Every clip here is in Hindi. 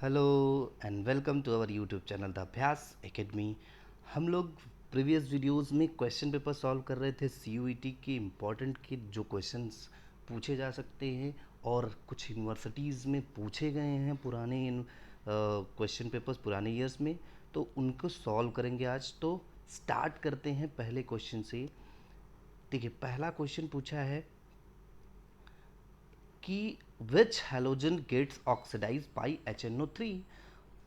Hello and welcome to our YouTube channel the Abhyas academy. हम लोग प्रीवियस वीडियोस में क्वेश्चन पेपर सॉल्व कर रहे थे सीयूईटी के इम्पोर्टेंट के जो क्वेश्चंस पूछे जा सकते हैं और कुछ यूनिवर्सिटीज़ में पूछे गए हैं पुराने क्वेश्चन पेपर्स पुराने ईयर्स में, तो उनको सॉल्व करेंगे आज। तो स्टार्ट करते हैं पहले क्वेश्चन से। देखिए, पहला क्वेश्चन पूछा है कि which halogen gets oxidize by HNO3।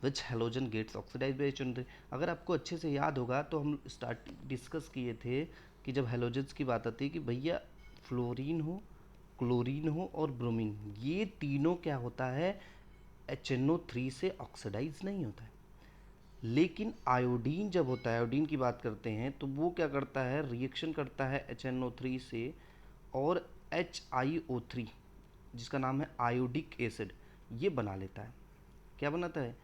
Which halogen gets oxidize by HNO3। अगर आपको अच्छे से याद होगा तो हम स्टार्ट डिस्कस किए थे कि जब हैलोजन्स की बात आती है कि भैया फ्लोरीन हो, क्लोरीन हो और ब्रोमीन, ये तीनों क्या होता है, HNO3 से ऑक्सीडाइज नहीं होता है। लेकिन आयोडीन जब होता है, आयोडीन की बात करते हैं, तो वो क्या करता है, रिएक्शन करता है HNO3 से और HiO3 जिसका नाम है आयोडिक एसिड, ये बना लेता है। क्या बनाता है,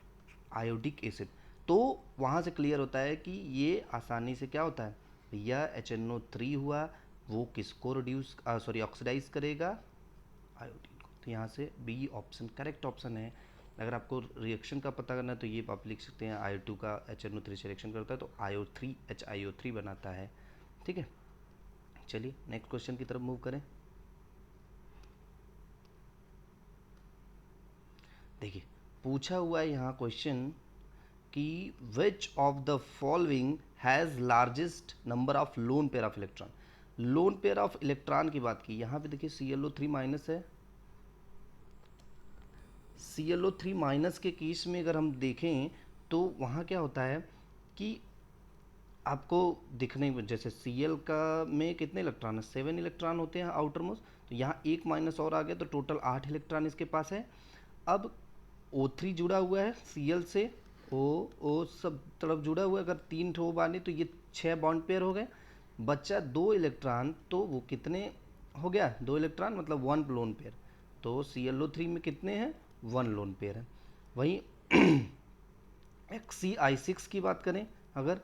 आयोडिक एसिड। तो वहाँ से क्लियर होता है कि ये आसानी से क्या होता है भैया, HNO3 हुआ, वो किसको रिड्यूस सॉरी ऑक्सीडाइज करेगा, आयोडीन को। तो यहाँ से बी ऑप्शन करेक्ट ऑप्शन है। अगर आपको रिएक्शन का पता करना है तो ये आप लिख सकते हैं, IO2 का HNO3 से रिएक्शन करता है तो IO3 HiO3 बनाता है। ठीक है, चलिए नेक्स्ट क्वेश्चन की तरफ मूव करें। देखिए, पूछा हुआ है यहाँ क्वेश्चन कि विच of the following has largest number of lone pair of electron. Lone pair of electron की बात की, यहाँ पे देखिए ClO3 माइनस है। ClO3 माइनस के केस में अगर हम देखें तो वहाँ क्या होता है कि आपको दिखने में जैसे Cl का में कितने इलेक्ट्रॉन है, 7 इलेक्ट्रॉन होते हैं आउटर मोस्ट, तो यहाँ एक माइनस और आ गया तो टोटल 8 इलेक्ट्रॉन इसके पास है। अब O3 जुड़ा हुआ है Cl से, O सब तरफ जुड़ा हुआ है, अगर 3 ठो बाने तो ये 6 बॉन्ड पेयर हो गए, बच्चा 2 इलेक्ट्रॉन, तो वो कितने हो गया, 2 इलेक्ट्रॉन मतलब 1 लोन पेयर। तो ClO3 में कितने हैं, 1 लोन पेयर है। वहीं XeI6 की बात करें अगर,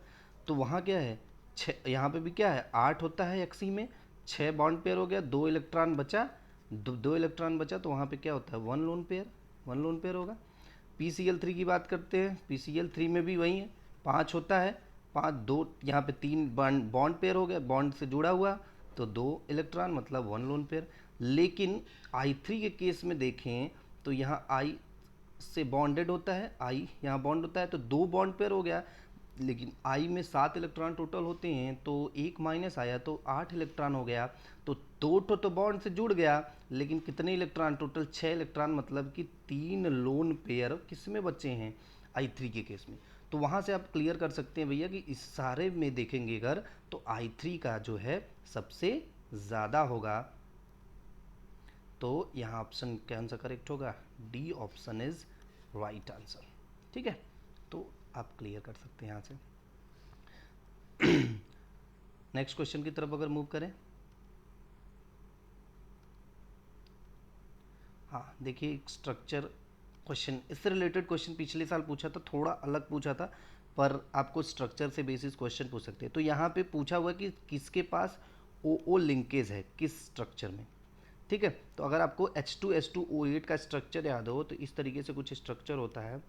तो वहाँ क्या है, छः, यहाँ पे भी क्या है 8 होता है Xe में, 6 बॉन्ड पेयर हो गया, 2 इलेक्ट्रॉन बचा, दो इलेक्ट्रॉन बचा, तो वहाँ पे क्या होता है 1 लोन पेयर, 1 लोन पेयर होगा। PCl3 की बात करते हैं, PCl3 में भी वही है, 5 होता है, 5 2 यहाँ पे 3 बॉन्ड पेयर हो गया, बॉन्ड से जुड़ा हुआ, तो 2 इलेक्ट्रॉन मतलब 1 लोन पेयर। लेकिन I3 के केस में देखें तो यहाँ I से बॉन्डेड होता है, आई यहाँ बॉन्ड होता है तो 2 बॉन्ड पेयर हो गया, लेकिन आई में 7 इलेक्ट्रॉन टोटल होते हैं, तो एक माइनस आया तो 8 इलेक्ट्रॉन हो गया, तो 2 तो बॉन्ड से जुड़ गया, लेकिन कितने इलेक्ट्रॉन, टोटल 6 इलेक्ट्रॉन, मतलब कि 3 लोन पेयर किस में बचे हैं, I3 के केस में। तो वहाँ से आप क्लियर कर सकते हैं भैया कि इस सारे में देखेंगे अगर, तो I3 का जो है सबसे ज़्यादा होगा। तो यहाँ ऑप्शन क्या आंसर करेक्ट होगा, D option is right answer. ठीक है, तो आप क्लियर कर सकते हैं यहाँ से। नेक्स्ट क्वेश्चन की तरफ अगर मूव करें, हाँ देखिए, एक स्ट्रक्चर क्वेश्चन, इससे रिलेटेड क्वेश्चन पिछले साल पूछा था, थोड़ा अलग पूछा था, पर आपको स्ट्रक्चर से बेसिस क्वेश्चन पूछ सकते हैं। तो यहाँ पे पूछा हुआ कि किसके पास ओ लिंकेज है किस स्ट्रक्चर में। ठीक है, तो अगर आपको H2S2O8 का स्ट्रक्चर याद हो तो इस तरीके से कुछ स्ट्रक्चर होता है।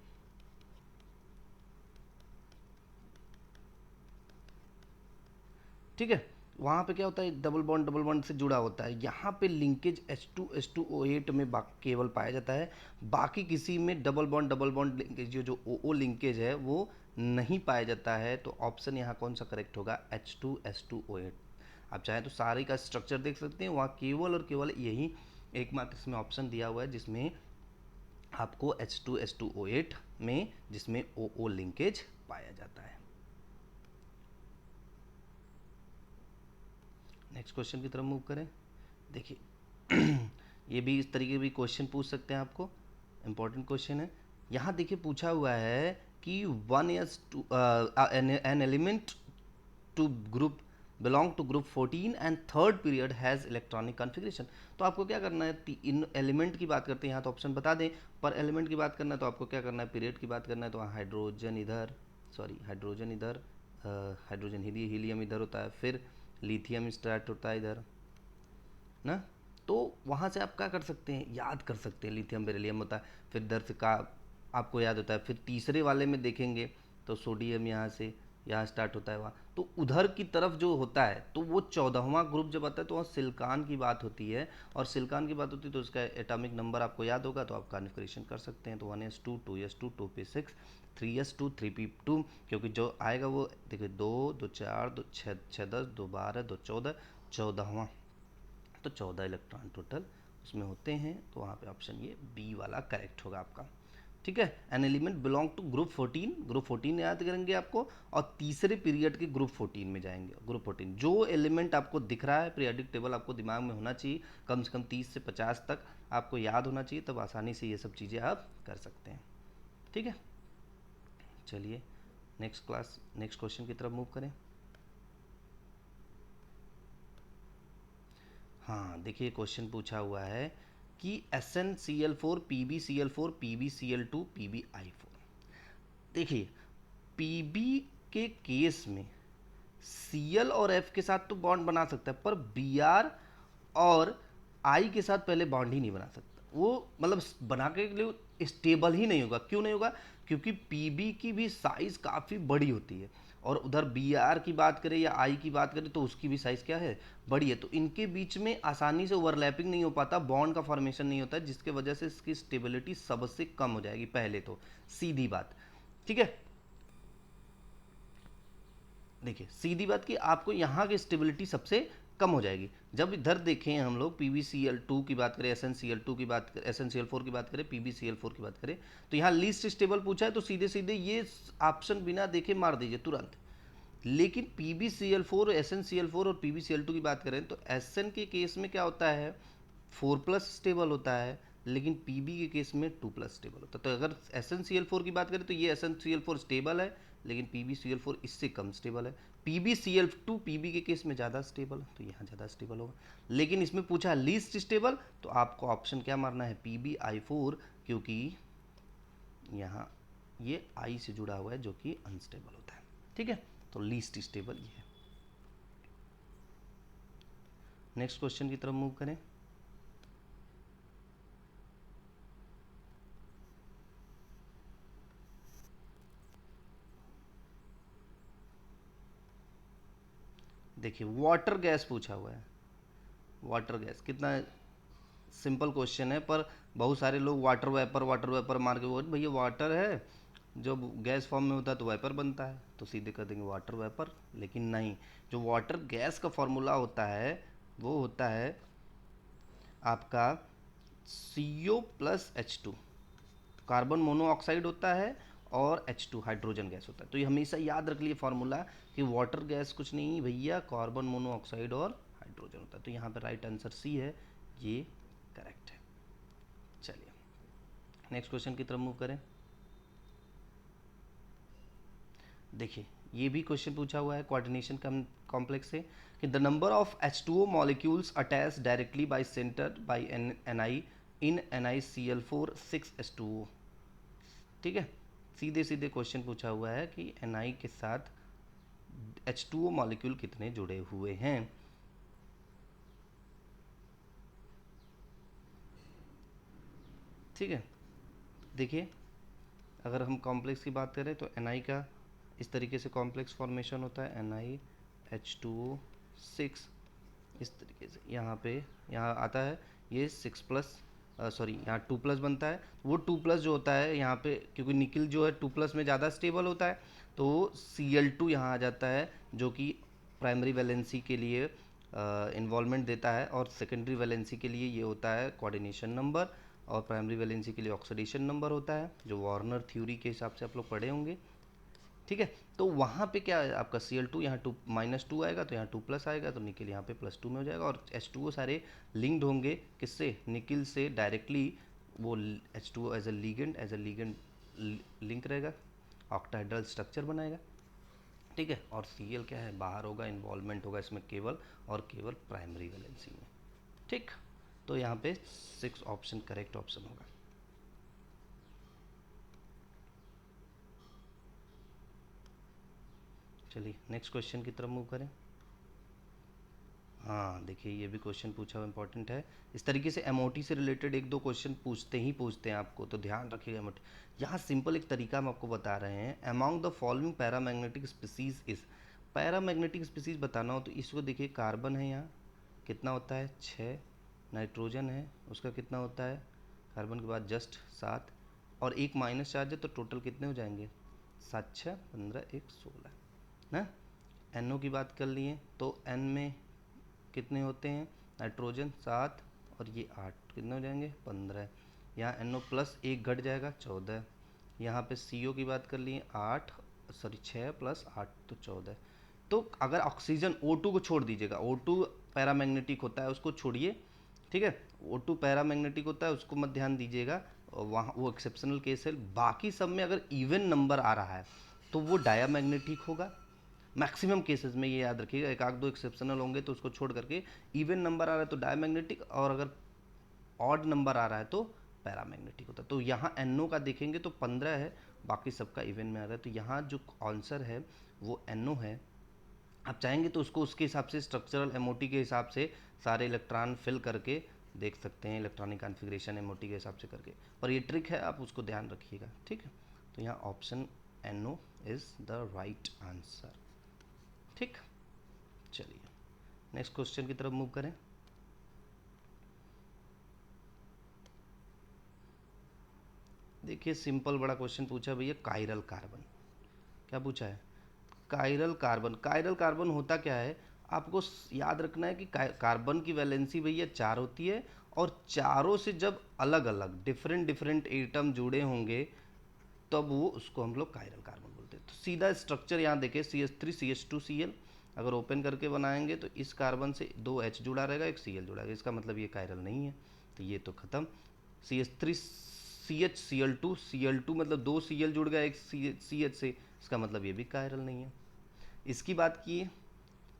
ठीक है, वहाँ पे क्या होता है, डबल बॉन्ड से जुड़ा होता है। यहाँ पे लिंकेज H2S2O8 में केवल पाया जाता है, बाकी किसी में डबल बॉन्ड लिंकेज जो O लिंकेज है वो नहीं पाया जाता है। तो ऑप्शन यहाँ कौन सा करेक्ट होगा, H2S2O8। आप चाहें तो सारे का स्ट्रक्चर देख सकते हैं, वहाँ केवल और केवल यही एकमात्र इसमें ऑप्शन दिया हुआ है जिसमें आपको H2S2O8 में जिसमें O लिंकेज पाया जाता है। नेक्स्ट क्वेश्चन की तरफ मूव करें। देखिए, ये भी इस तरीके भी क्वेश्चन पूछ सकते हैं आपको, इंपॉर्टेंट क्वेश्चन है। यहाँ देखिए पूछा हुआ है कि one S two an element to group belong to group 14 and third period has electronic configuration. तो आपको क्या करना है, इन एलिमेंट की बात करते हैं यहाँ तो ऑप्शन बता दें, पर एलिमेंट की बात करना है तो आपको क्या करना है, पीरियड की बात करना है तो हाइड्रोजन इधर, सॉरी हाइड्रोजन इधर, हाइड्रोजन हीलियम इधर होता है, फिर लिथियम स्टार्ट होता है इधर ना। तो वहाँ से आप क्या कर सकते हैं, याद कर सकते हैं, लिथियम बेरिलियम होता है, फिर इधर से का आपको याद होता है। फिर तीसरे वाले में देखेंगे तो सोडियम यहाँ से यहाँ स्टार्ट होता है वहाँ, तो उधर की तरफ जो होता है तो वो 14वां ग्रुप जब आता है तो वहाँ सिलिकॉन की बात होती है, और सिलिकॉन की बात होती है तो उसका एटॉमिक नंबर आपको याद होगा तो आप कॉन्फ़िगरेशन कर सकते हैं। तो 1s2 2s2 2p6 3s2 3p2, क्योंकि जो आएगा वो देखिए 2 2 4 2 6 6 10 2 12 2 14, 14वां, तो 14 इलेक्ट्रॉन टोटल उसमें होते हैं। तो वहाँ पे ऑप्शन ये बी वाला करेक्ट होगा आपका। ठीक है, an element belong to group 14, group 14 याद करेंगे आपको, और तीसरे पीरियड के ग्रुप 14 में जाएंगे। ग्रुप 14 जो एलिमेंट आपको दिख रहा है, पीरियडिक टेबल आपको दिमाग में होना चाहिए, कम से कम 30 से 50 तक आपको याद होना चाहिए, तब आसानी से ये सब चीज़ें आप कर सकते हैं। ठीक है, चलिए नेक्स्ट क्वेश्चन की तरफ मूव करें। हाँ, देखिए क्वेश्चन पूछा हुआ है कि SnCl4 PbCl4 PbCl2 PbI4। देखिए Pb के केस में Cl और F के साथ तो बॉन्ड बना सकता है, पर Br और I के साथ पहले बॉन्ड ही नहीं बना सकता। वो मतलब बना के लिए स्टेबल ही नहीं होगा। क्यों नहीं होगा? क्योंकि Pb की भी साइज काफ़ी बड़ी होती है, और उधर Br की बात करें या I की बात करें तो उसकी भी साइज क्या है, बड़ी है। तो इनके बीच में आसानी से ओवरलैपिंग नहीं हो पाता, बॉन्ड का फॉर्मेशन नहीं होता, जिसके वजह से इसकी स्टेबिलिटी सबसे कम हो जाएगी पहले तो, सीधी बात। ठीक है, देखिए सीधी बात कि आपको यहाँ की स्टेबिलिटी सबसे कम हो जाएगी। जब इधर देखें हम लोग PbCl2 की बात करें, SnCl2 की बात करें, SnCl4 की बात करें, PbCl4 की बात करें, तो यहाँ लीस्ट स्टेबल पूछा है तो सीधे सीधे ये ऑप्शन बिना देखे मार दीजिए तुरंत। लेकिन PbCl4, SnCl4 और PbCl2 की बात करें तो Sn के केस में क्या होता है, 4+ स्टेबल होता है, लेकिन Pb के केस में 2+ स्टेबल होता है। तो अगर SnCl4 की बात करें तो ये SnCl4 स्टेबल है, लेकिन PbCl4 इससे कम स्टेबल है। PbCl2 Pb के केस में ज़्यादा स्टेबल है, तो यहाँ ज़्यादा स्टेबल होगा। लेकिन इसमें पूछा लीस्ट स्टेबल, तो आपको ऑप्शन क्या मारना है, PbI4, क्योंकि यहाँ ये I से जुड़ा हुआ है जो कि अनस्टेबल होता है। ठीक है, तो लीस्ट स्टेबल ये है। नेक्स्ट क्वेश्चन की तरफ मूव करें। देखिए वाटर गैस पूछा हुआ है। वाटर गैस कितना सिंपल क्वेश्चन है, पर बहुत सारे लोग वाटर वेपर मार के बोल भैया वाटर है, जब गैस फॉर्म में होता है तो वेपर बनता है, तो सीधे कर देंगे वाटर वेपर। लेकिन नहीं, जो वाटर गैस का फॉर्मूला होता है वो होता है आपका CO+H2, कार्बन मोनोऑक्साइड होता है, और H2 हाइड्रोजन गैस होता है। तो ये हमेशा याद रख लिए फॉर्मूला कि वाटर गैस कुछ नहीं भैया, कार्बन मोनोऑक्साइड और हाइड्रोजन होता है। तो यहाँ पे राइट आंसर सी है, ये करेक्ट है। चलिए नेक्स्ट क्वेश्चन की तरफ मूव करें। देखिए ये भी क्वेश्चन पूछा हुआ है कोऑर्डिनेशन कॉम्प्लेक्स से कि the number of H2O molecules attach directly by center by Ni in NiCl4 6H2O। ठीक है, सीधे सीधे क्वेश्चन पूछा हुआ है कि Ni के साथ H2O मॉलिक्यूल कितने जुड़े हुए हैं। ठीक है, देखिए अगर हम कॉम्प्लेक्स की बात करें तो Ni का इस तरीके से कॉम्प्लेक्स फॉर्मेशन होता है, NiH2O6, इस तरीके से यहाँ आता है ये 6+, सॉरी यहाँ 2+ बनता है। वो 2+ जो होता है यहाँ पे, क्योंकि निकल जो है 2+ में ज़्यादा स्टेबल होता है, तो Cl2 यहाँ आ जाता है, जो कि प्राइमरी वैलेंसी के लिए इन्वॉल्वमेंट देता है, और सेकेंडरी वैलेंसी के लिए ये होता है कोऑर्डिनेशन नंबर, और प्राइमरी वैलेंसी के लिए ऑक्सीडेशन नंबर होता है, जो वार्नर थ्योरी के हिसाब से आप लोग पढ़े होंगे। ठीक है, तो वहाँ पे क्या है आपका Cl2 यहाँ -2 आएगा, तो यहाँ 2+ आएगा, तो निकल यहाँ पे +2 में हो जाएगा, और H2O सारे लिंक्ड होंगे किससे, निकल से डायरेक्टली। वो H2O as a ligand link रहेगा, ऑक्टाहेड्रल स्ट्रक्चर बनाएगा। ठीक है, और Cl क्या है, बाहर होगा, इन्वॉल्वमेंट होगा इसमें केवल और केवल प्राइमरी वैलेंसी में। ठीक, तो यहाँ पे 6 ऑप्शन करेक्ट ऑप्शन होगा। चलिए नेक्स्ट क्वेश्चन की तरफ मूव करें। हाँ देखिए, ये भी क्वेश्चन पूछा हुआ इंपॉर्टेंट है। इस तरीके से एमओटी से रिलेटेड एक दो क्वेश्चन पूछते हैं आपको, तो ध्यान रखिएगा एमओटी। यहाँ सिंपल एक तरीका हम आपको बता रहे हैं, among the following paramagnetic species is. Paramagnetic species बताना हो तो इसको देखिए, कार्बन है यहाँ, कितना होता है 6, नाइट्रोजन है उसका कितना होता है, कार्बन के बाद जस्ट 7, और एक माइनस चार्ज है, तो टोटल कितने हो जाएंगे 7 6 15 1 16 ना। NO की बात कर लिए तो N में कितने होते हैं, नाइट्रोजन 7 और ये 8, कितने हो जाएंगे 15। यहाँ NO प्लस एक घट जाएगा 14। यहाँ पे CO की बात कर लिए 6 प्लस 8 तो 14। तो अगर ऑक्सीजन O2 को छोड़ दीजिएगा, O2 पैरामैग्नेटिक होता है उसको छोड़िए, ठीक है, O2 पैरामैग्नेटिक होता है उसको मत ध्यान दीजिएगा, वहाँ वो एक्सेप्शनल केस है। बाकी सब में अगर इवन नंबर आ रहा है तो वो डायामैग्नेटिक होगा। मैक्सिमम केसेस में ये याद रखिएगा, एक आध दो एक्सेप्शनल होंगे तो उसको छोड़ करके इवन नंबर आ रहा है तो डायमैग्नेटिक, और अगर ऑड नंबर आ रहा है तो पैरामैग्नेटिक होता है। तो यहाँ NO का देखेंगे तो 15 है, बाकी सबका इवन में आ रहा है, तो यहाँ जो आंसर है वो NO है। आप चाहेंगे तो उसको उसके हिसाब से स्ट्रक्चरल एमओटी के हिसाब से सारे इलेक्ट्रॉन फिल करके देख सकते हैं, इलेक्ट्रॉनिक कॉन्फ़िगरेशन एमओटी के हिसाब से करके, पर ये ट्रिक है, आप उसको ध्यान रखिएगा, ठीक है। तो यहाँ option NO is the right answer, ठीक। चलिए नेक्स्ट क्वेश्चन की तरफ मूव करें। देखिए सिंपल बड़ा क्वेश्चन पूछा भैया, कायरल कार्बन। क्या पूछा है, कायरल कार्बन। कायरल कार्बन होता क्या है, आपको याद रखना है कि कार्बन की वैलेंसी भैया 4 होती है, और चारों से जब अलग अलग डिफरेंट डिफरेंट एटम जुड़े होंगे तब वो उसको हम लोग कायरल कार्बन बोलते हैं। तो सीधा स्ट्रक्चर यहाँ देखें, CH3 CH2 Cl, अगर ओपन करके बनाएंगे तो इस कार्बन से 2 H जुड़ा रहेगा, एक Cl जुड़ा रहेगा, इसका मतलब ये कायरल नहीं है, तो ये तो ख़त्म। CH3 CH Cl2, Cl2 मतलब 2 Cl जुड़ गया एक CH से, इसका मतलब ये भी कायरल नहीं है। इसकी बात की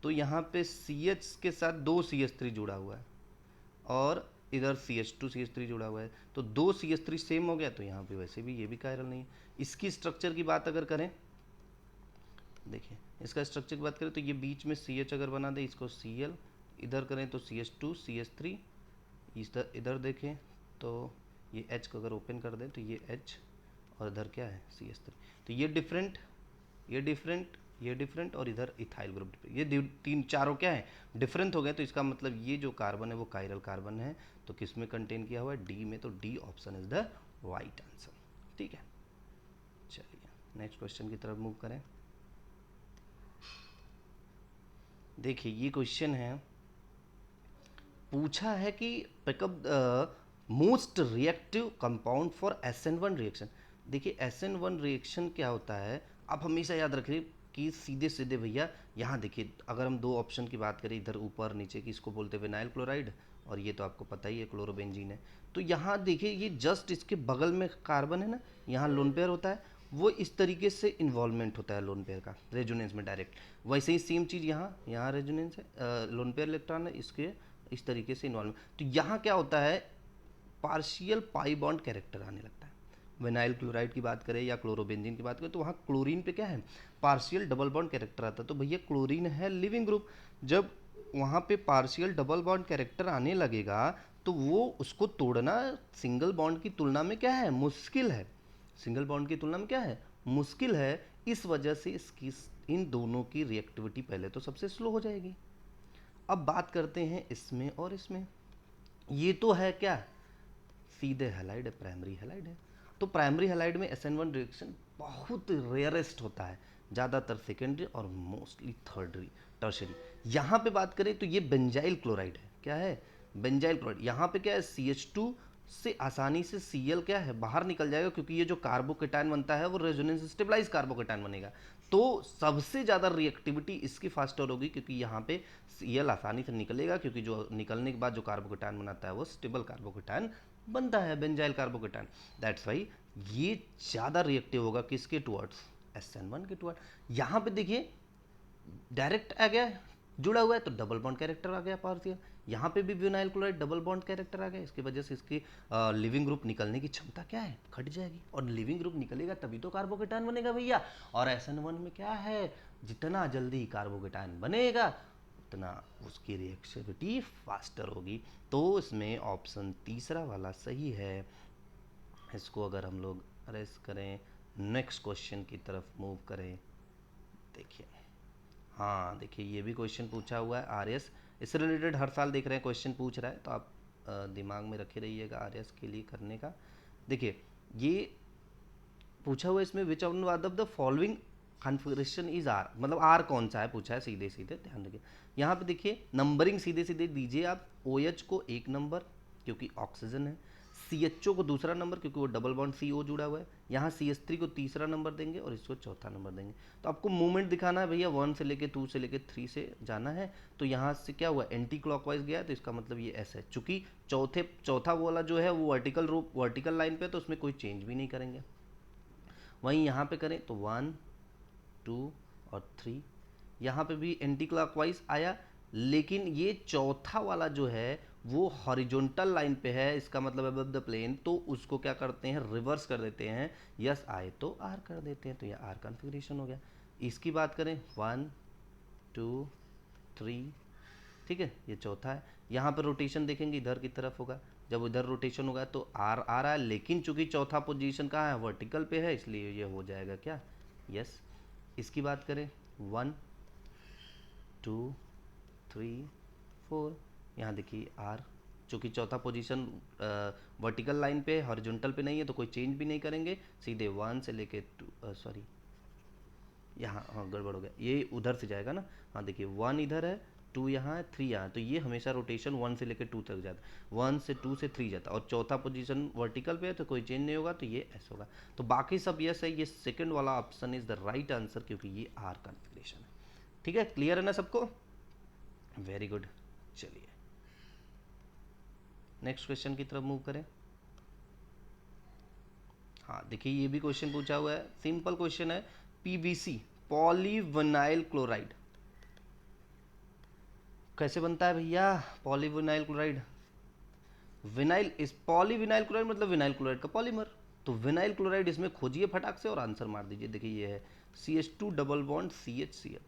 तो यहाँ पे CH के साथ 2 CH3 जुड़ा हुआ है, और इधर CH2 CH3 जुड़ा हुआ है, तो 2 CH3 सेम हो गया, तो यहाँ पे वैसे भी ये भी कायरल नहीं है। इसकी स्ट्रक्चर की बात अगर करें, देखिए इसका स्ट्रक्चर की बात करें तो ये बीच में CH अगर बना दे, इसको Cl, इधर करें तो CH2 CH3, इधर देखें तो ये H को अगर ओपन कर दें तो ये H, और इधर क्या है CH3, तो ये डिफरेंट, ये डिफरेंट, ये डिफरेंट, और इधर इथाइल ग्रुप, ये तीन चारों क्या है डिफरेंट हो गए, तो इसका मतलब ये जो कार्बन है वो कायरल कार्बन है। तो किस में कंटेन किया हुआ है, D में, तो D option is the right answer, ठीक है। चलिए नेक्स्ट क्वेश्चन की तरफ मूव करें। देखिए ये क्वेश्चन है, पूछा है कि pickup most reactive compound for SN1 reaction. देखिए SN1 रिएक्शन क्या होता है, आप हमेशा याद रखिए कि सीधे सीधे भैया यहाँ देखिए, अगर हम दो ऑप्शन की बात करें इधर ऊपर नीचे की, इसको बोलते हैं विनाइल क्लोराइड, और ये तो आपको पता ही है क्लोरोबेंजीन है। तो यहाँ देखिए ये जस्ट इसके बगल में कार्बन है ना, यहाँ लोन पेयर होता है, वो इस तरीके से इन्वॉल्वमेंट होता है लोन पेयर का रेजोनेंस में डायरेक्ट। वैसे ही सेम चीज़ यहाँ, यहाँ रेजोनेंस है, लोन पेयर इलेक्ट्रॉन है, इसके इस तरीके से इन्वॉल्वमेंट। तो यहाँ क्या होता है, पार्शियल पाई बॉन्ड कैरेक्टर आने लगता है। विनाइल क्लोराइड की बात करें या क्लोरोबेंजीन की बात करें तो वहाँ क्लोरीन पे क्या है, पार्शियल डबल बॉन्ड कैरेक्टर आता है। तो भैया क्लोरीन है लिविंग ग्रुप, जब वहाँ पे पार्शियल डबल बॉन्ड कैरेक्टर आने लगेगा तो वो उसको तोड़ना सिंगल बॉन्ड की तुलना में क्या है, मुश्किल है। सिंगल बॉन्ड की तुलना में क्या है, मुश्किल है। इस वजह से इसकी इन दोनों की रिएक्टिविटी पहले तो सबसे स्लो हो जाएगी। अब बात करते हैं इसमें और इसमें, ये तो है क्या, सीधे हैलाइड है, प्राइमरी हैलाइड है। तो प्राइमरी हैलाइड में SN1 रिएक्शन बहुत रेयरेस्ट होता है, ज़्यादातर सेकेंडरी और मोस्टली थर्डरी टर्शरी। यहाँ पे बात करें तो ये बेंजाइल क्लोराइड है, क्या है, बेंजाइल क्लोराइड। यहाँ पे क्या है, CH2 से आसानी से Cl क्या है बाहर निकल जाएगा, क्योंकि ये जो कार्बोकेटायन बनता है वो रेजोनेंस स्टेबलाइज कार्बोकेटायन बनेगा। तो सबसे ज़्यादा रिएक्टिविटी इसकी फास्टर होगी, क्योंकि यहाँ पे Cl आसानी से निकलेगा, क्योंकि जो निकलने के बाद जो कार्बोकेटायन बनाता है वो स्टेबल कार्बोकेटायन बनता है, बेंजाइल कार्बोकेटायन। दैट्स वाई ये ज़्यादा रिएक्टिव होगा किसके टुवर्ड्स, SN1 के टुवर्ड। यहाँ पे देखिए डायरेक्ट आ गया, जुड़ा हुआ है तो डबल बॉन्ड कैरेक्टर आ गया पार्शियल। यहाँ पे भी vinyl chloride double bond character आ गया, इसकी वजह से इसकी लिविंग ग्रुप निकलने की क्षमता क्या है, घट जाएगी। और लिविंग ग्रुप निकलेगा तभी तो कार्बोकेटायन बनेगा भैया। और SN1 में क्या है, जितना जल्दी कार्बोकेटायन बनेगा उतना उसकी रिएक्शनिटी फास्टर होगी। तो इसमें ऑप्शन तीसरा वाला सही है। इसको अगर हम लोग अरेज करें, नेक्स्ट क्वेश्चन की तरफ मूव करें, देखिए हाँ देखिए ये भी क्वेश्चन पूछा हुआ है आरएस, इससे रिलेटेड हर साल देख रहे हैं क्वेश्चन पूछ रहा है, तो आप दिमाग में रखे रहिएगा आरएस के लिए करने का। देखिए ये पूछा हुआ है इसमें, which of the following configuration is are, मतलब आर कौन सा है पूछा है, सीधे सीधे ध्यान रखिए। यहाँ पे देखिए नंबरिंग सीधे सीधे दीजिए आप, ओ एच को एक नंबर क्योंकि ऑक्सीजन है, सी एच ओ को दूसरा नंबर क्योंकि वो डबल बॉन्ड सी ओ जुड़ा हुआ है, यहाँ सी एच थ्री को तीसरा नंबर देंगे और इसको चौथा नंबर देंगे। तो आपको मूवमेंट दिखाना है भैया, 1 से लेके 2 से लेके 3 से जाना है। तो यहाँ से क्या हुआ, एंटी क्लॉकवाइज गया, तो इसका मतलब ये ऐसा है, चूंकि चौथा वाला जो है वो वर्टिकल लाइन पे है, तो उसमें कोई चेंज भी नहीं करेंगे। वहीं यहाँ पे करें तो 1 2 और 3, यहाँ पे भी एंटी क्लॉकवाइज आया, लेकिन ये चौथा वाला जो है वो हॉरिजॉन्टल लाइन पे है, इसका मतलब अबव द प्लेन, तो उसको क्या करते हैं, रिवर्स कर देते हैं, यस आए तो आर कर देते हैं, तो ये आर कॉन्फ़िगरेशन हो गया। इसकी बात करें 1 2 3, ठीक है, ये चौथा है। यहाँ पर रोटेशन देखेंगे इधर की तरफ होगा, जब इधर रोटेशन होगा तो आर आ रहा है, लेकिन चूंकि चौथा पोजीशन कहाँ है, वर्टिकल पे है, इसलिए ये हो जाएगा क्या, यस। इसकी बात करें 1 2 3 4, यहाँ देखिए आर, चूँकि चौथा पोजीशन वर्टिकल लाइन पे हॉरिजॉन्टल पे नहीं है, तो कोई चेंज भी नहीं करेंगे, सीधे 1 से लेके 2, सॉरी यहाँ हाँ गड़बड़ हो गया, ये उधर से जाएगा ना, हाँ देखिए 1 इधर है, 2 यहाँ है, 3 यहाँ, तो ये हमेशा रोटेशन 1 से लेकर 2 तक जाता है, 1 से 2 से 3 जाता है, और चौथा पोजीशन वर्टिकल पे है तो कोई चेंज नहीं होगा, तो ये ऐसा होगा। तो बाकी सब यस है, ये सेकंड वाला option is the right answer, क्योंकि ये आर कॉन्फ़िगरेशन है। ठीक है, क्लियर है ना सबको, वेरी गुड। चलिए नेक्स्ट क्वेश्चन की तरफ मूव करें। हाँ देखिए ये भी क्वेश्चन पूछा हुआ है, सिंपल क्वेश्चन है, पीवीसी पॉलीविनाइल क्लोराइड कैसे बनता है भैया, पॉलीविनाइल क्लोराइड, विनाइल इस पॉलीविनाइल क्लोराइड मतलब विनाइल क्लोराइड का पॉलीमर, तो विनाइल क्लोराइड इसमें खोजिए फटाक से और आंसर मार दीजिए। देखिए ये है CH2 डबल बॉन्ड CHCl,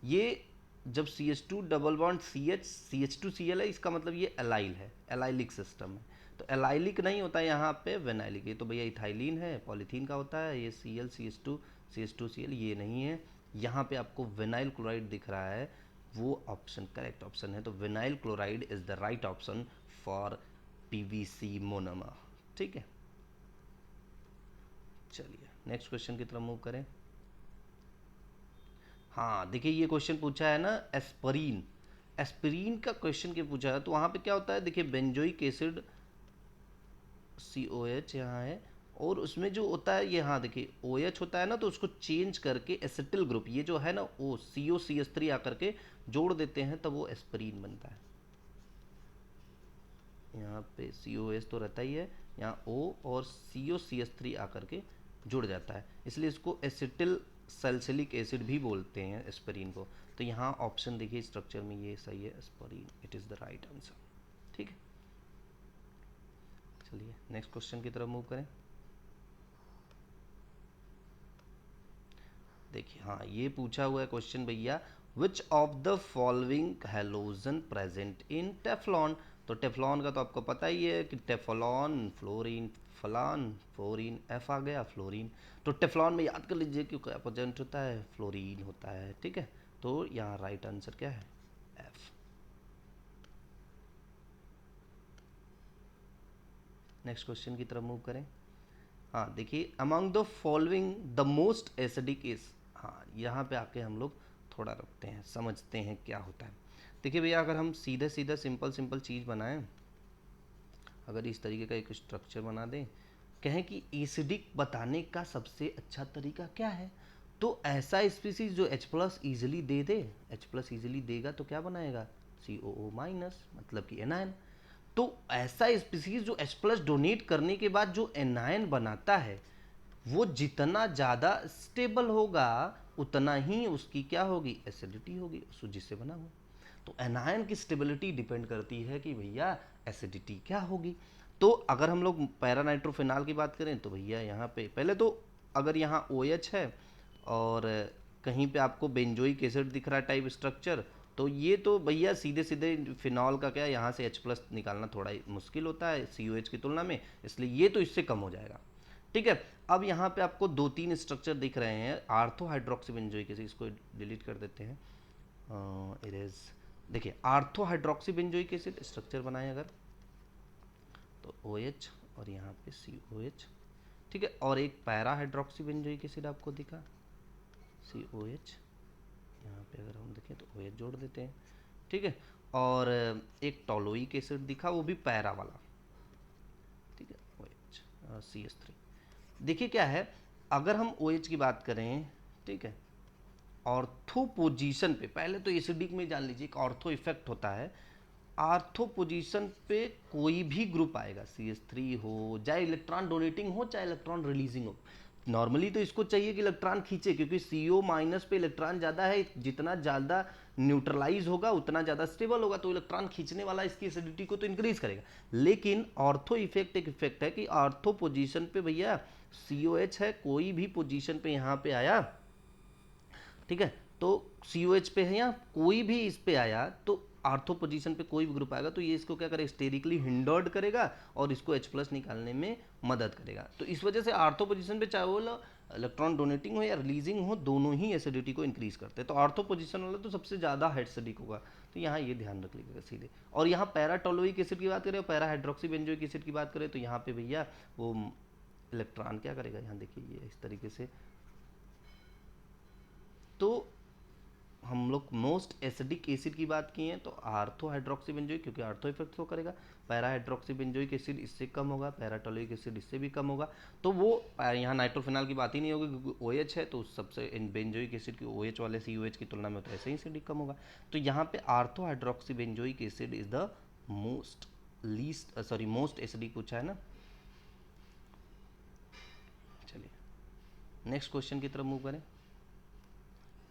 ये जब CH2 डबल बॉन्ड CH2Cl है, इसका मतलब ये एलाइल है, एलाइलिक सिस्टम है, तो एलाइलिक नहीं होता है यहाँ पे विनाइलिक, ये तो भैया इथाइलिन है, पॉलीथीन का होता है, ये Cl CH2Cl ये नहीं है, यहाँ पे आपको विनाइल क्लोराइड दिख रहा है, वो ऑप्शन करेक्ट ऑप्शन है, तो vinyl chloride is the right option for PVC monomer. ठीक है, चलिए नेक्स्ट क्वेश्चन की तरफ मूव करें। हाँ देखिए ये क्वेश्चन पूछा है ना, एस्पिरिन, एस्पिरिन का क्वेश्चन के पूछा है, तो वहाँ पे क्या होता है, देखिए बेंजोइक एसिड COH यहाँ है, और उसमें जो होता है ये, हाँ देखिए OH होता है ना, तो उसको चेंज करके एसिटिल ग्रुप, ये जो है ना O COCH3 आकर के जोड़ देते हैं, तब वो एस्पिरिन बनता है। यहाँ पे COH तो रहता ही है, यहाँ O और COCH3 आकर के जुड़ जाता है, इसलिए इसको एसिटिल सैलिसिलिक एसिड भी बोलते हैं एस्पिरिन को। तो यहाँ ऑप्शन देखिए स्ट्रक्चर में ये सही है, aspirin, it is the right answer. ठीक है, चलिए नेक्स्ट क्वेश्चन की तरफ मूव करें। देखिए हाँ ये पूछा हुआ है क्वेश्चन भैया, विच of the following halogen present in Teflon, तो टेफ्लॉन का तो आपको पता ही है कि टेफ्लॉन फ्लोरीन, फलान फ्लोरीन, एफ आ गया फ्लोरीन, तो टेफ्लॉन में याद कर लीजिए कि क्या प्रेजेंट होता है, फ्लोरीन होता है। ठीक है, तो यहाँ राइट आंसर क्या है, एफ। नेक्स्ट क्वेश्चन की तरफ मूव करें। हाँ देखिए, among the following the most acidic is, हाँ यहाँ पे आके हम लोग थोड़ा रखते हैं, समझते हैं क्या होता है। देखिए भैया अगर हम सीधे सीधा सिंपल सिंपल चीज़ बनाएं, अगर इस तरीके का एक स्ट्रक्चर बना दें, कहें कि एसिडिक बताने का सबसे अच्छा तरीका क्या है, तो ऐसा स्पीसीज जो H+ ईजिली दे दे, H+ ईजिली देगा तो क्या बनाएगा, COO-, मतलब कि एनायन। तो ऐसा स्पीसीज जो H+ डोनेट करने के बाद जो एनायन बनाता है, वो जितना ज़्यादा स्टेबल होगा उतना ही उसकी क्या होगी, एसिडिटी होगी, जिससे बना हुआ। तो एनायन की स्टेबिलिटी डिपेंड करती है कि भैया एसिडिटी क्या होगी। तो अगर हम लोग पैरानाइट्रोफिनॉल की बात करें, तो भैया यहाँ पे पहले तो अगर यहाँ OH है और कहीं पे आपको बेंजोइक एसिड दिख रहा है टाइप स्ट्रक्चर, तो ये तो भैया सीधे सीधे फिनॉल का क्या, यहाँ से H+ निकालना थोड़ा मुश्किल होता है COH की तुलना में, इसलिए ये तो इससे कम हो जाएगा। ठीक है, अब यहाँ पे आपको 2-3 स्ट्रक्चर दिख रहे हैं आर्थो हाइड्रोक्सी बेंजोइक एसिड, इसको डिलीट कर देते हैं, इरेज। देखिए ortho hydroxy benzoic acid structure बनाए अगर तो OH और यहाँ पे COH। ठीक है, और एक पैरा हाइड्रोक्सी बेंजोइक एसिड आपको दिखा COH, यहाँ पे अगर हम देखें तो OH जोड़ देते हैं। ठीक है, और एक टोलोइक एसिड दिखा, वो भी पैरा वाला। ठीक है, OH CH3। देखिए क्या है, अगर हम OH की बात करें, ठीक है, ऑर्थो पोजीशन पे, पहले तो एसिडिक में जान लीजिए एक ऑर्थो इफेक्ट होता है। आर्थो पोजीशन पे कोई भी ग्रुप आएगा, CH3 हो, चाहे इलेक्ट्रॉन डोनेटिंग हो चाहे इलेक्ट्रॉन रिलीजिंग हो, नॉर्मली तो इसको चाहिए कि इलेक्ट्रॉन खींचे, क्योंकि CO- पे इलेक्ट्रॉन ज़्यादा है, जितना ज़्यादा न्यूट्रलाइज होगा उतना ज़्यादा स्टेबल होगा, तो इलेक्ट्रॉन खींचने वाला इसकी एसिडिटी को तो इंक्रीज करेगा। लेकिन ऑर्थो इफेक्ट एक इफेक्ट है कि ऑर्थो पोजीशन पे भैया COH है, कोई भी पोजीशन पे यहाँ पे आया, ठीक है, तो COH पे है या कोई भी इस पे आया, तो आर्थो पोजीशन पे कोई भी ग्रुप आएगा तो ये इसको क्या करेगा, स्टेरिकली हिंडर्ड करेगा और इसको H+ निकालने में मदद करेगा। तो इस वजह से आर्थो पोजीशन पे चाहे वो इलेक्ट्रॉन डोनेटिंग हो या रिलीजिंग हो, दोनों ही एसिडिटी को इंक्रीज करते हैं। तो आर्थो पोजीशन वाला तो सबसे ज़्यादा एसिडिक होगा, तो यहाँ ये ध्यान रख लीजिएगा सीधे। और यहाँ पैराटोलोइक एसिड की बात करें, पैरा हाइड्रोक्सी बेंजोइक एसिड की बात करें, तो यहाँ पे भैया वो इलेक्ट्रॉन क्या करेगा, यहाँ देखिए ये इस तरीके से। तो हम लोग मोस्ट एसिडिक एसिड की बात की है तो आर्थो हाइड्रोक्सी बेंजोइक, क्योंकि आर्थो इफेक्ट शो करेगा। पैरा हाइड्रोक्सी बेंजोइक एसिड इससे कम होगा, पैराटोलिक एसिड इससे भी कम होगा। तो वो यहाँ नाइट्रोफिनॉल की बात ही नहीं होगी, क्योंकि OH है तो सबसे इन बेंजोइक एसिड की OH वाले COH की तुलना में तो ऐसे ही एसिडिक कम होगा। तो यहाँ पे ortho hydroxy benzoic acid is the most acidic पूछा है ना। चलिए नेक्स्ट क्वेश्चन की तरफ मूव करें।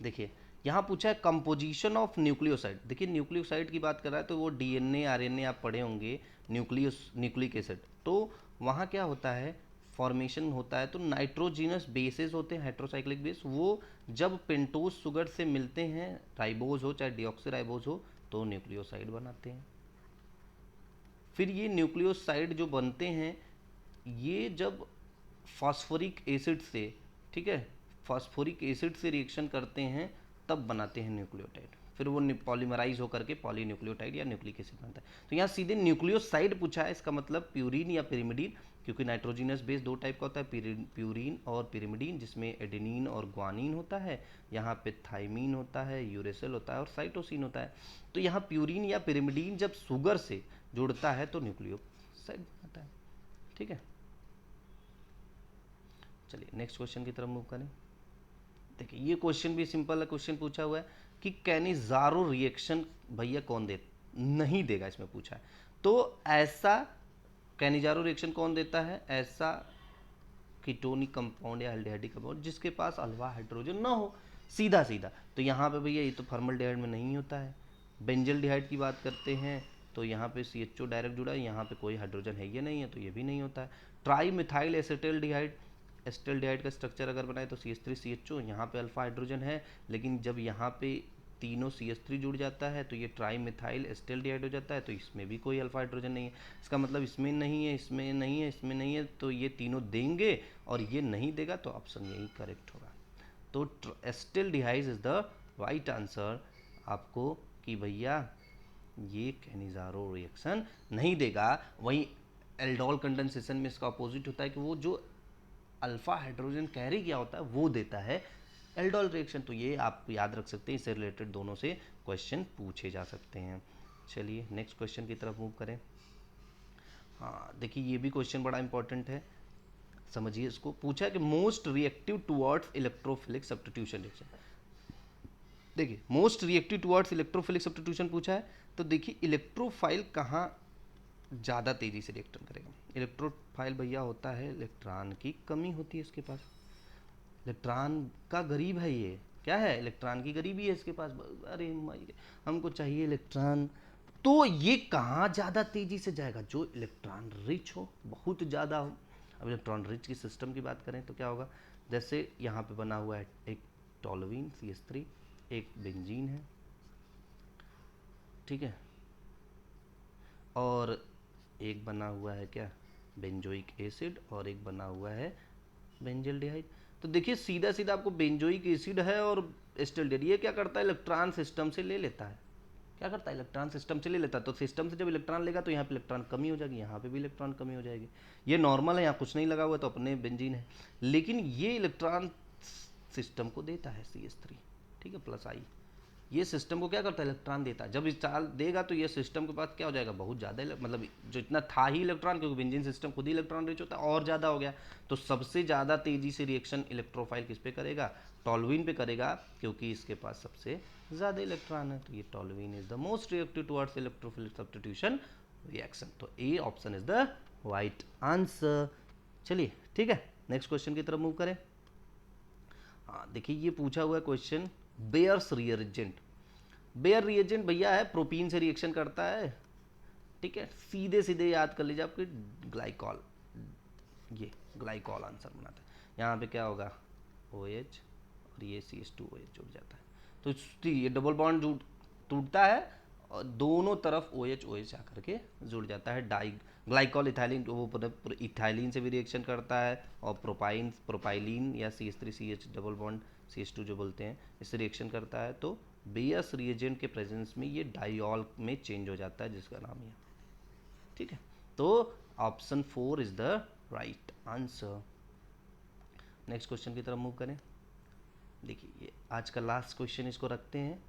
देखिए यहाँ पूछा है कंपोजिशन ऑफ न्यूक्लियोसाइड। देखिए न्यूक्लियोसाइड की बात कर रहा है तो वो DNA RNA आप पढ़े होंगे, न्यूक्लिक एसिड, तो वहाँ क्या होता है, फॉर्मेशन होता है, तो नाइट्रोजिनस बेसेस होते हैं, हेट्रोसाइक्लिक बेस, वो जब पेंटोज शुगर से मिलते हैं, राइबोज हो चाहे डिऑक्सीराइबोज हो, तो न्यूक्लियोसाइड बनाते हैं। फिर ये न्यूक्लियोसाइड जो बनते हैं, ये जब फास्फोरिक एसिड से, ठीक है, फास्फोरिक एसिड से रिएक्शन करते हैं तब बनाते हैं न्यूक्लियोटाइड, फिर वो पॉलीमराइज होकर के पॉलीन्यूक्लियोटाइड या न्यूक्लिक एसिड बनता है। तो यहाँ सीधे न्यूक्लियोसाइड पूछा है, इसका मतलब प्यूरिन या पिरिमिडीन, क्योंकि नाइट्रोजिनस बेस दो टाइप का होता है, प्यूरिन और पिरिमिडीन, जिसमें एडेनिन और ग्वानिन होता है, यहाँ पे थाइमीन होता है, यूरेसिल होता है और साइटोसिन होता है। तो यहाँ प्यूरिन या पिरिमिडीन जब शुगर से जुड़ता है तो न्यूक्लियोसाइड बनता है। ठीक है, चलिए नेक्स्ट क्वेश्चन की तरफ मूव करें। देखिए ये क्वेश्चन भी सिंपल है, क्वेश्चन पूछा हुआ है कि कैनिजारो रिएक्शन भैया कौन दे नहीं देगा, इसमें पूछा है। तो ऐसा कैनिजारो रिएक्शन कौन देता है, ऐसा कीटोनिक कंपाउंड या एल्डिहाइडिक कंपाउंड जिसके पास अल्फा हाइड्रोजन ना हो, सीधा सीधा। तो यहाँ पे भैया ये तो फॉर्मल्डिहाइड में नहीं होता है। बेंजल्डिहाइड की बात करते हैं तो यहाँ पे CHO डायरेक्ट जुड़ा है, यहाँ पे कोई हाइड्रोजन है ये नहीं है, तो ये भी नहीं होता है। ट्राई मिथाइल एसिटल्डिहाइड, एसिटल्डिहाइड का स्ट्रक्चर अगर बनाए तो CH3 CHO, यहाँ पे अल्फा हाइड्रोजन है, लेकिन जब यहाँ पे तीनों CH3 जुड़ जाता है तो ये ट्राई मिथाइल एसिटल्डिहाइड हो जाता है, तो इसमें भी कोई अल्फा हाइड्रोजन नहीं है। इसका मतलब इसमें नहीं है, इसमें नहीं है, इसमें नहीं है, तो ये तीनों देंगे और ये नहीं देगा, तो ऑप्शन यही करेक्ट होगा। तो acetaldehyde is the right answer आपको, कि भैया ये कैनिजारो रिएक्शन नहीं देगा। वहीं एल्डोल कंडेंसेशन में इसका अपोजिट होता है कि वो जो अल्फा हाइड्रोजन कैरी किया होता है वो देता है एल्डोल रिएक्शन। तो ये आप याद रख सकते हैं, इससे रिलेटेड दोनों से क्वेश्चन पूछे जा सकते हैं। चलिए नेक्स्ट क्वेश्चन की तरफ मूव करें। हाँ देखिए ये भी क्वेश्चन बड़ा इंपॉर्टेंट है, समझिए इसको। पूछा है कि most reactive towards electrophilic substitution reaction. देखिए most reactive towards electrophilic substitution पूछा है, तो देखिए इलेक्ट्रोफाइल कहाँ ज़्यादा तेज़ी से रिएक्शन करेगा। इलेक्ट्रोफाइल भैया होता है, इलेक्ट्रॉन की कमी होती है इसके पास, इलेक्ट्रॉन का गरीब है ये, क्या है, इलेक्ट्रॉन की गरीबी है इसके पास, अरे हमको चाहिए इलेक्ट्रॉन। तो ये कहाँ ज़्यादा तेज़ी से जाएगा, जो इलेक्ट्रॉन रिच हो, बहुत ज़्यादा हो। अब इलेक्ट्रॉन रिच की सिस्टम की बात करें तो क्या होगा, जैसे यहाँ पे बना हुआ है एक टोलुइन CH3, एक बेंजीन है, ठीक है। और एक बना हुआ है क्या, बेंजोइक एसिड, और एक बना हुआ है बेंजल्डिहाइड। तो देखिए सीधा सीधा आपको बेंजोइक एसिड है और एस्टल्डिहाइड, ये क्या करता है, इलेक्ट्रॉन सिस्टम से ले लेता है। क्या करता है, इलेक्ट्रॉन सिस्टम से ले लेता है। तो सिस्टम से जब इलेक्ट्रॉन लेगा तो यहाँ पे इलेक्ट्रॉन कमी हो जाएगी, यहाँ पे भी इलेक्ट्रॉन कमी हो जाएगी। ये नॉर्मल है, यहाँ कुछ नहीं लगा हुआ तो अपने बेंजीन है। लेकिन ये इलेक्ट्रॉन सिस्टम को देता है CH3, ठीक है, प्लस आई। ये सिस्टम को क्या करता है, इलेक्ट्रॉन देता है। जब चार्ज देगा तो ये सिस्टम के पास क्या हो जाएगा, बहुत ज़्यादा, मतलब जो इतना था ही इलेक्ट्रॉन, क्योंकि बेंजीन सिस्टम खुद ही इलेक्ट्रॉन रिच होता है, और ज़्यादा हो गया। तो सबसे ज़्यादा तेज़ी से रिएक्शन इलेक्ट्रोफाइल किस पे करेगा, टॉल्यूइन पे करेगा, क्योंकि इसके पास सबसे ज़्यादा इलेक्ट्रॉन है। तो ये toluene is the most reactive towards electrophilic substitution reaction. तो A option is the right answer. चलिए ठीक है, नेक्स्ट क्वेश्चन की तरफ मूव करें। हाँ देखिए, ये पूछा हुआ है question, Baeyer's reagent. Baeyer reagent भैया है, प्रोटीन से रिएक्शन करता है, ठीक है। सीधे सीधे याद कर लीजिए, आपके ग्लाइकॉल, ये ग्लाइकॉल आंसर बनाता है। यहाँ पे क्या होगा, OH और ये CH2OH जुड़ जाता है। तो ये डबल बॉन्ड टूटता है और दोनों तरफ OH OH आकर के जुड़ जाता है। डाई ग्लाइकॉल इथाइलिन, वो इथाइलिन से भी रिएक्शन करता है, और प्रोपाइलिन या CH3CH डबल बॉन्ड CH2 जो बोलते हैं, इससे रिएक्शन करता है। तो बेयर्स रिएजेंट के प्रेजेंस में ये डाइऑल में चेंज हो जाता है, जिसका नाम है, ठीक है। तो option 4 is the right answer. Next question की तरफ मूव करें। देखिए ये आज का लास्ट क्वेश्चन, इसको रखते हैं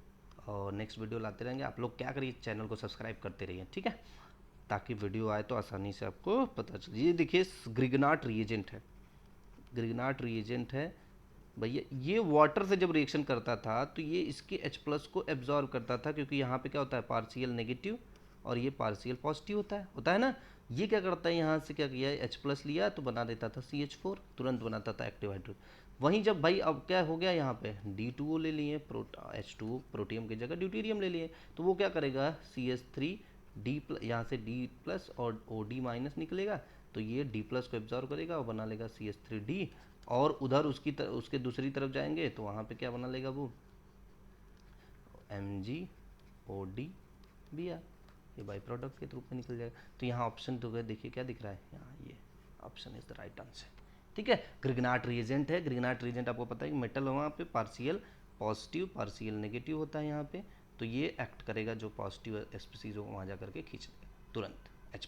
और नेक्स्ट वीडियो लाते रहेंगे। आप लोग क्या करिए, चैनल को सब्सक्राइब करते रहिए, ठीक है, ताकि वीडियो आए तो आसानी से आपको पता चले। ये देखिए ग्रिग्नाट रिएजेंट है, ग्रिग्नाट रिएजेंट है भैया। ये वाटर से जब रिएक्शन करता था तो ये इसके H+ को एब्जॉर्ब करता था, क्योंकि यहाँ पे क्या होता है, पार्शियल नेगेटिव और ये पार्शियल पॉजिटिव होता है ना। ये क्या करता है, यहाँ से क्या किया, H+ लिया तो बना देता था CH4, तुरंत बनाता था एक्टिव हाइड्रोजन। वहीं जब भाई अब क्या हो गया, यहाँ पे D2O ले लिए, H2O प्रोटियम की जगह ड्यूटेरियम ले लिए, तो वो क्या करेगा, CH3 D+, यहाँ से D+ और OD- निकलेगा, तो ये D+ को एब्जॉर्व करेगा और बना लेगा CH3D। और उधर उसके दूसरी तरफ जाएंगे तो वहाँ पे क्या बना लेगा, वो MgOD, ये बाई प्रोडक्ट के रूप में निकल जाएगा। तो यहाँ ऑप्शन तो गए, देखिए क्या दिख रहा है यहाँ, ये option is the right answer, ठीक है। ग्रिग्नाट रिएजेंट है, ग्रिग्नाट रिएजेंट आपको पता है कि मेटल वहाँ पे पार्शियल पॉजिटिव पार्शियल नेगेटिव होता है यहाँ पे, तो ये एक्ट करेगा, जो पॉजिटिव स्पीसीज हो वहाँ जा करके खींच लेगा तुरंत H+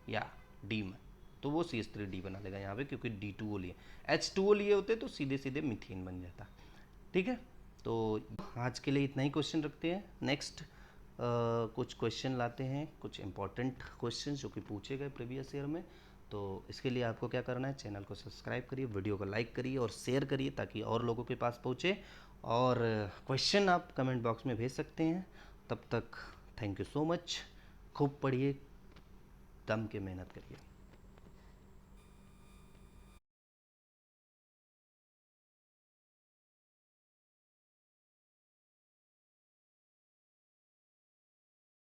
या D में, तो वो CH3D बना लेगा यहाँ पे, क्योंकि D2O लिए, H2O लिए होते तो सीधे सीधे मीथेन बन जाता, ठीक है। तो आज के लिए इतना ही क्वेश्चन रखते हैं। नेक्स्ट कुछ क्वेश्चन लाते हैं, कुछ इंपॉर्टेंट क्वेश्चन जो कि पूछे गए प्रीवियस ईयर में। तो इसके लिए आपको क्या करना है, चैनल को सब्सक्राइब करिए, वीडियो को लाइक करिए और शेयर करिए, ताकि और लोगों के पास पहुँचे। और क्वेश्चन आप कमेंट बॉक्स में भेज सकते हैं। तब तक थैंक यू सो मच, खूब पढ़िए, दम के मेहनत करिए।